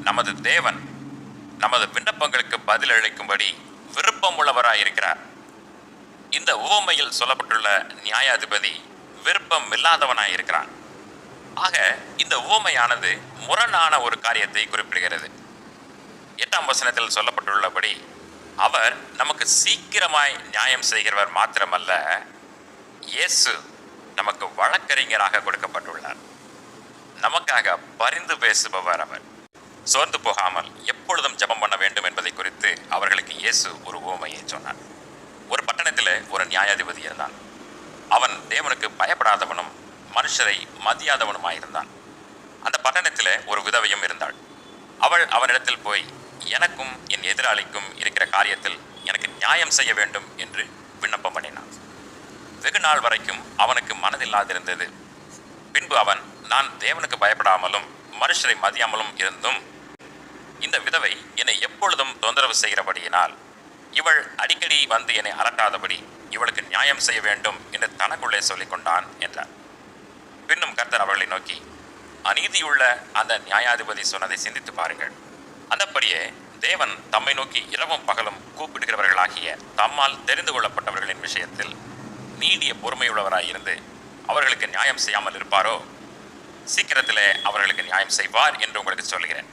நமது தேவன் நமது விண்ணப்பங்களுக்கு பதில் அளிக்கும்படி விருப்பம் உள்ளவராயிருக்கிறார். இந்த உவமையில் சொல்லப்பட்டுள்ள நியாயாதிபதி விருப்பம் இல்லாதவனாயிருக்கிறான். ஆக இந்த உவமையானது முரணான ஒரு காரியத்தை குறிப்பிடுகிறது. 8ஆம் வசனத்தில் சொல்லப்பட்டுள்ளபடி அவர் நமக்கு சீக்கிரமாய் நியாயம் செய்கிறவர் மாத்திரமல்ல, இயேசு நமக்கு வழக்கறிஞராக கொடுக்கப்பட்டுள்ளார். நமக்காக பரிந்து பேசுபவர் அவர். சோர்ந்து போகாமல் எப்பொழுதும் ஜெபம் பண்ண வேண்டும் என்பதை குறித்து அவர்களுக்கு இயேசு ஒரு உவமையை சொன்னார். ஒரு பட்டணத்தில் ஒரு நியாயாதிபதி இருந்தான். அவன் தேவனுக்கு பயப்படாதவனும் மனுஷரை மதியாதவனுமாயிருந்தான். அந்த பட்டணத்தில் ஒரு விதவையும் இருந்தாள். அவள் அவனிடத்தில் போய், எனக்கும் என் எதிராளிக்கும் இருக்கிற காரியத்தில் எனக்கு நியாயம் செய்ய வேண்டும் என்று விண்ணப்பம் பண்ணினான். வெகு நாள் வரைக்கும் அவனுக்கு மனதில்லாதிருந்தது. பின்பு அவன், நான் தேவனுக்கு பயப்படாமலும் மனுஷரை மதியாமலும் இருந்தும் இந்த விதவை என்னை எப்பொழுதும் தொந்தரவு செய்கிறபடியினால் இவள் அடிக்கடி வந்து என்னை அலட்டாதபடி இவளுக்கு நியாயம் செய்ய வேண்டும் என்று தனக்குள்ளே சொல்லிக் கொண்டான் என்றார். பின்னும் கர்த்தர் அவர்களை நோக்கி, அநீதியுள்ள அந்த நியாயாதிபதி சொன்னதை சிந்தித்து பாருங்கள். அந்தப்படியே தேவன் தம்மை நோக்கி இரவும் பகலும் கூப்பிடுகிறவர்களாகிய தம்மால் தெரிந்து கொள்ளப்பட்டவர்களின் விஷயத்தில் நீடிய பொறுமையுள்ளவராயிருந்து அவர்களுக்கு நியாயம் செய்யாமல் இருப்பாரோ? சீக்கிரத்திலே அவர்களுக்கு நியாயம் செய்வார் என்று உங்களுக்கு சொல்கிறேன்.